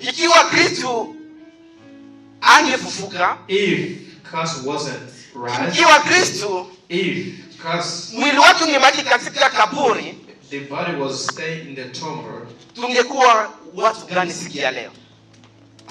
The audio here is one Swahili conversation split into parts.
ikiwa Kristo angefufuka, if Christ wasn't rise, ikiwa Kristo if Christ, mwili wake ungebaki katika kaburi, the body was staying in the tomb, tungekuwa watu gani siku ya leo?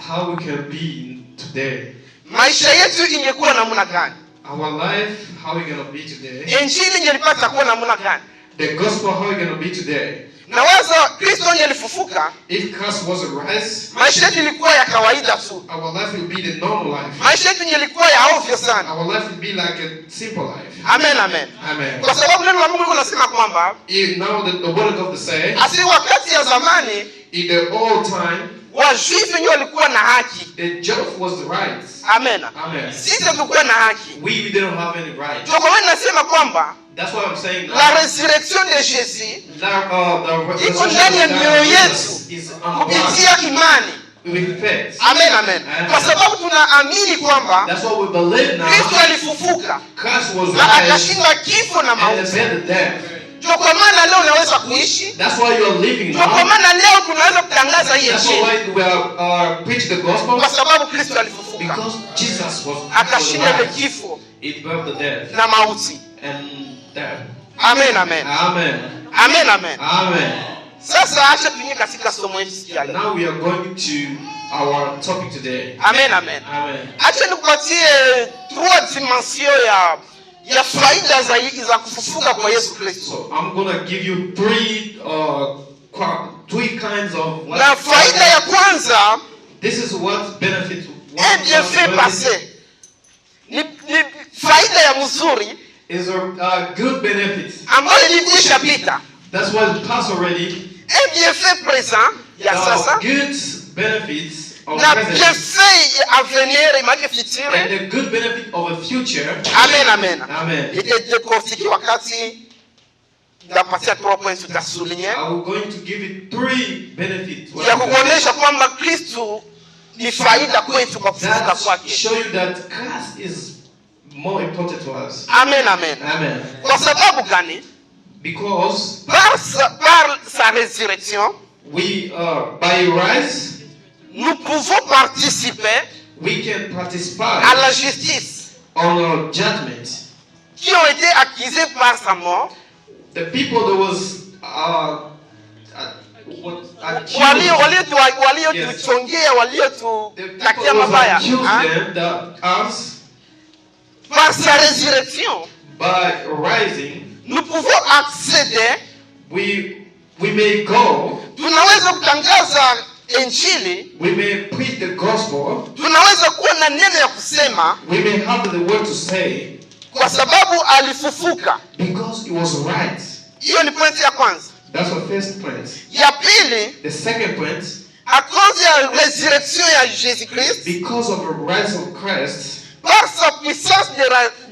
how we can be today? Maisha yetu ingekuwa namna gani? Our life, how we gonna be today? Injili ingelipata kuwa namna gani? The gospel, how we gonna be today? Na waza Kristo angelifufuka, If Christ wasn't rise, maisha yetu ilikuwa ya kawaida tu. our life will be the normal life. Maisha yetu ilikuwa ya ovyo sana. Our life will be like a simple life. Amen, amen. Amen. Kwa sababu neno la Mungu linasema kwamba Now the word of God say, asi wakati ya zamani in the old time, Wajuifu ndio walikuwa na haki. the Jew was right. Amen. Amen. Sisi tulikuwa na haki. We didn't have any right. Kwa hiyo nasema kwamba That's what I'm saying. la resurrection de Jésus The iko ndani ya mioyo yetu is kupitia imani. with faith. Amen, amen. Kwa sababu tunaamini kwamba That's what we believe now. Kristo alifufuka Christ was na right akashinda kifo na and mauti. defeated death. Ndio kwa maana leo unaweza kuishi. That's why you are living Ndio kwa now. maana leo tunaweza kutangaza hii That's injili. why we are preach the gospel, Kwa sababu Kristo alifufuka. because Jesus was Akashinda ile right. kifo It brought the death na mauti. and death. Amen, amen. Amen. Amen, amen. Amen. Sasa acha tuingie katika somo letu ya leo. Now we are going to our topic today. Amen, amen. Amen. Acha nikupatie trois dimensions ya faida za kufufuka kwa Yesu Kristo. So I'm gonna give you three kinds of. Na faida ya kwanza, This is what benefits. un bienfait passé. Ni faida ya mzuri Is a good benefit. ambayo ilikwisha pita. That's what passed already. Un bienfait présent ya sasa Good benefits of na present bienfait ya avenir imake future. and the good benefit of a future. Amen, amen. Amen. Itadecortiquer wakati ndapatia 3 points tutasulinya I'm going to give you three benefits. ya kukuonesha kwamba Kristo ni faida kwetu kwa kufufuka That kwake. show you that Christ is more important to us. Amen, amen. Amen. Kwa sababu gani? Because Par sa résurrection, we by rise nous pouvons participer we can à participate la justice on our judgment. qui ont été accusés par sa mort. The people that was accused, Waliotuchongea, the waliotutakia people was mabaya. accused them that us Par sa résurrection, by rising nous pouvons accéder, we may go, tunaweza kutangaza injili, we may preach the gospel, tunaweza kuwa na neno ya kusema we may have the word to say kwa sababu alifufuka. because it was right. Hiyo ni pointi ya kwanza. That's the first point. Ya pili, The second point, à cause ya résurrection ya Jésus-Christ, because of the rise of Christ, par sa puissance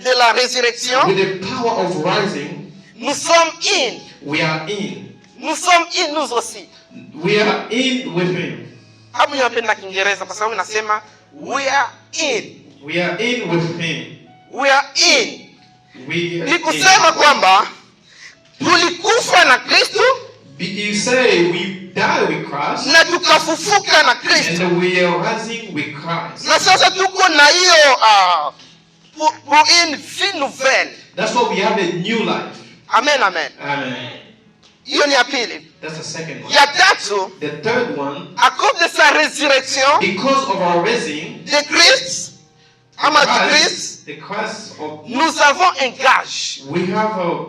de la résurrection, with the power of rising, nous sommes in. we are in. Nous sommes in nous aussi. We are in with him. Hapo ninapenda Kiingereza kwa sababu nasema we are in. We are in with him. We are in. We Ni are kusema kwamba tulikufa na Kristo in. You say we die with Christ na tukafufuka na Kristo. and we are rising with Christ. Na sasa tuko na hiyo pour une vie nouvelle. That's why we have a new life. Amen, amen. Amen. Hiyo ni ya pili. That's the second one. Ya tatu, The third one, à cause de sa résurrection because of our rising, de Christ, ama de Christ, the Christ of, nous avons un gage. we have a,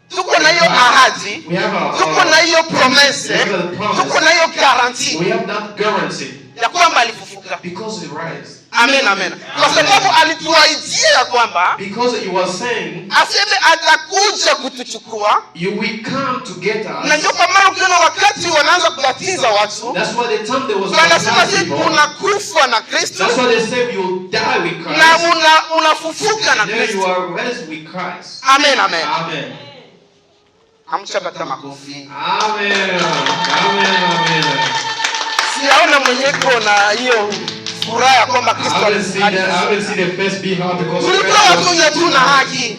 Tuko na hiyo ahadi, we have a, tuko na hiyo promesse, tuko na hiyo garanti we have that guarantee ya kwamba alifufuka. because it rise. Amen, amen. Kwa sababu alituahidia kwamba Because he was saying, aseme atakuja kutuchukua. you will come to get Na us. ndio kwa maana ukiona wakati wanaanza kubatiza watu, That's why the time there was wanasema baptized sisi people. tunakufa na Kristo That's why they said you will die with na Christ. unafufuka na And then you Kristo. are raised with Christ. Amen, amen. Amen. Amchapata makofi. Amen. Amen. Amen. Siaona mwenyeko na hiyo furaha ya kwamba Kristo I haven't seen alifufuka. the face be hard because Tulikuwa watu wenye tuna haki,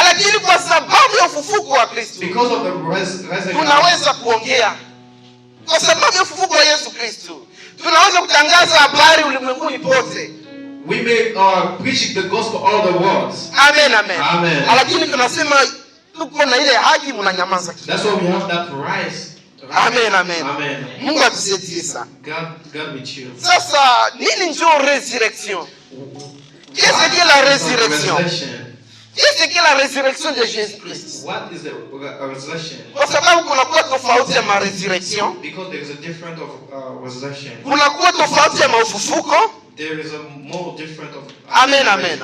lakini kwa sababu ya ufufuko wa Kristo because of the resurrection. tunaweza kuongea. Kwa sababu ya ufufuko wa Yesu Kristo tunaweza kutangaza habari ulimwenguni pote. We may preach the gospel all the world. Amen, amen. Amen. Lakini tunasema tuko na ile haki, mnanyamaza. That's why we have that right. Amen, amen. Amen. Mungu atusaidie sana. God with you. Sasa nini ndio resurrection? Qu'est-ce que la résurrection? Qu'est-ce que la résurrection de Jésus-Christ? What is the resurrection? Kwa sababu kunakuwa tofauti ya resurrection. Because there is a difference of resurrection. Kunakuwa tofauti ya ufufuko. There is a more different of. Amen, amen.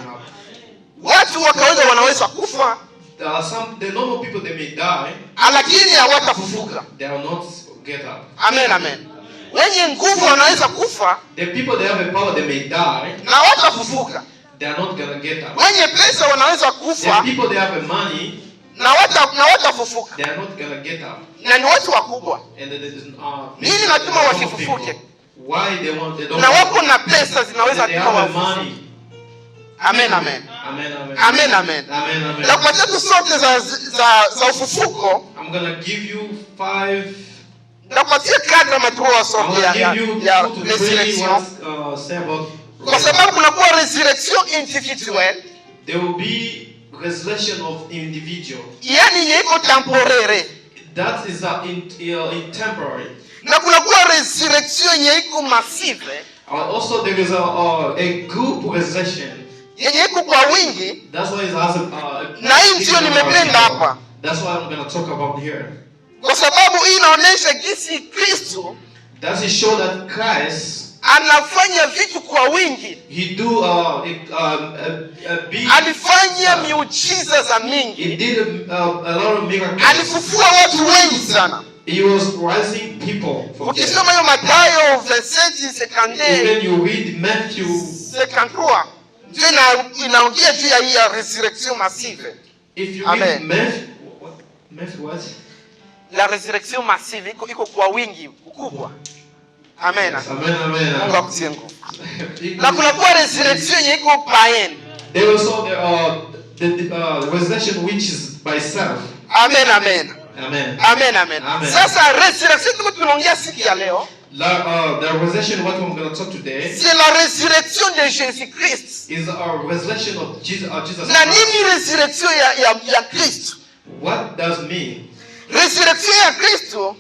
Watu wa kawaida wanaweza kufa. There are the normal people, they may die. Lakini hawatafufuka. They will not get up. Amen, amen. Wenye nguvu wanaweza kufa. The people that have the power, they may die. Na hawatafufuka. They are not gonna get up. Wenye pesa wanaweza kufa. The people that have the money. Na hawatafufuka. They are not gonna get up. Na ni watu wakubwa. And there is nini natuma wasifufuke? Why they don't? Na wako na pesa zinaweza kuwa money. Amen, amen. Amen, amen. Amen, amen. Amen, amen. Na kwa tatu sote za ufufuko, I'm gonna give you 5. Na kwa tia kadra matua sote ya resurrection. Kwa sababu kunakuwa resurrection individuelle. There will be resurrection of individual. Yani yeko temporaire. That is in temporary. Na kunakuwa resurrection yeko massive. Also there is a group resurrection. Yenye iko kwa wingi. That's why it has na hii ndio nimependa hapa. That's why I'm going to talk about here. Kwa sababu hii inaonyesha jinsi Kristo does it show that Christ anafanya vitu kwa wingi. He do alifanya miujiza za mingi. He did a lot of miracles. Alifufua watu wengi sana. He was rising people from death. Ukisoma hiyo Mathayo 27:52. Even you read Matthew 53. Ndio inaongea juu ya hii resurrection massive. If you read Matthew what? La resurrection massive iko kwa wingi ukubwa. Amen. Yes, amen, amen. Mungu akutie nguvu. Na kuna kwa resurrection iko paen. There also the resurrection which is by self. Amen, amen. Amen. Amen, amen. Sasa resurrection tunaongea siku ya leo. The resurrection what I'm going to talk today. C'est la résurrection de Jésus-Christ. Is a resurrection of Jesus. Na nini resurrection ya Kristo? What does mean? Resurrection ya Kristo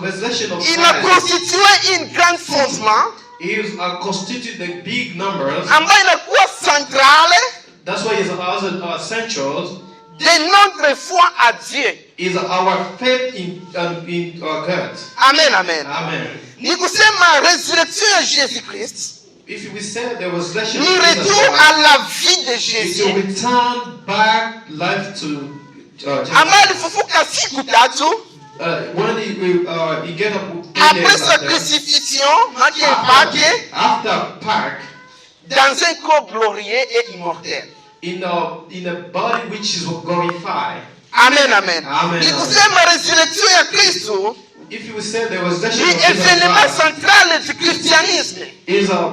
resurrection of Christ inaconstitue une grande fondement is constitute the big numbers ambayo inakuwa centrale. That's why it's also central de notre foi à Dieu. Is our faith in God. Amen, amen. Amen. Ni kusema resurrection ya Jésus-Christ. If we say the resurrection ni retour à la vie de Jésus. To return back life to ambaye alifufuka siku tatu. When he get up après sa crucifixion, after Pâques, dans un corps glorieux et immortel. In a body which is glorified. Amen, amen. Ni kusema resurrection ya Kristo. If you say there was resurrection of Jesus, ni événement central du christianisme. Is an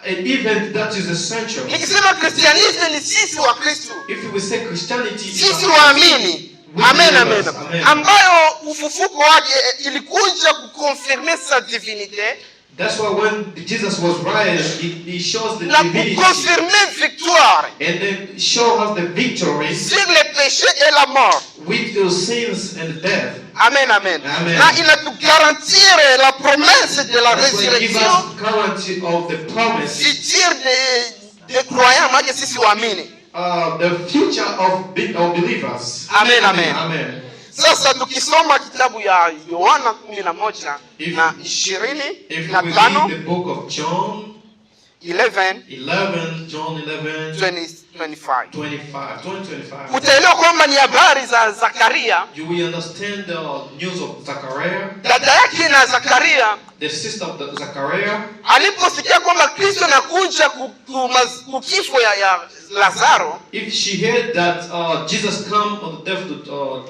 event that is essential. Ni kusema christianisme ni sisi wa Kristo. If you say Christianity, sisi waamini. Amen, amen. Ambayo ufufuko wake ilikuja kuconfirmer sa divinité. That's why when Jesus was raised, he shows the divinity. La confirmer victoire. And then show us the victory. Sur le péché et la mort. With the sins and death. Amen, amen. Amen. Na inatugarantir la promesse de la résurrection. Guarantee of the promise. Futur des croyants, maana sisi waamini. The future of believers. Amen, amen. Amen. Sasa tukisoma kitabu ya Yohana 11 na 25. The book of John 11, John 11, 25. Utaelewa kwamba ni habari za Zakaria. You will understand the news of Zachariah. Dada yake na Zakaria, the sister of Zachariah, aliposikia kwamba Kristo anakuja kukifo ya Lazaro, if she heard that Jesus come on the death to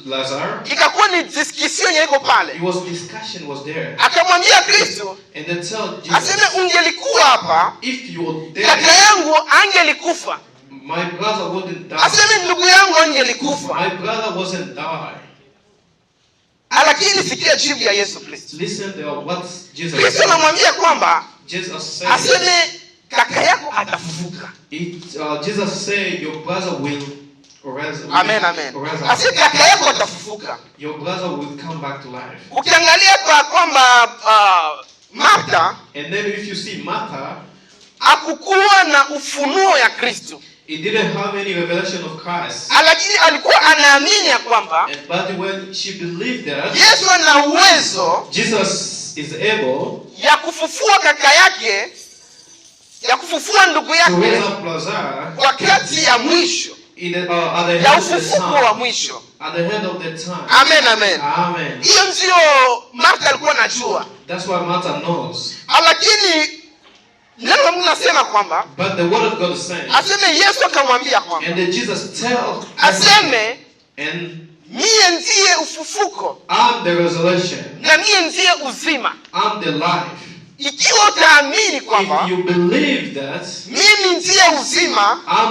Lazarus, ikakuwa ni discussion yako pale. It was discussion was there. Akamwambia Kristo, and they tell Jesus, aseme ungelikuwa hapa, if you were there, kaka yangu angelikufa. My brother wouldn't die. Aseme ndugu yangu angelikufa. My brother wasn't die. Lakini sikia jibu ya Yesu Kristo. Listen to what Jesus Kristo said. anamwambia kwamba Jesus said, aseme kaka yako atafufuka. Jesus said your brother will rise. Amen, amen. Aseme kaka yako atafufuka. Your brother will come back to life. Ukiangalia kwa kwamba Martha, And then if you see Martha, hakukuwa na ufunuo ya Kristo. he didn't have any revelation of Christ. Lakini alikuwa anaamini ya kwamba But when she believed that Yesu ana uwezo Jesus is able ya kufufua kaka yake, ya kufufua ndugu to raise yake up Lazarus wakati ya mwisho, at the ya end of the ufufuko wa time. mwisho. At the end of the time. Amen, amen. Amen. Hiyo ndio Martha alikuwa anajua. That's why Martha knows. Lakini neno la Mungu nasema kwamba But the word of God is saying, aseme Yesu akamwambia kwamba and then Jesus tell, aseme and mie ndiye ufufuko I'm the resurrection, na mie ndiye uzima. I'm the life. Ikiwa utaamini kwamba If you believe that mimi ndiye uzima, I'm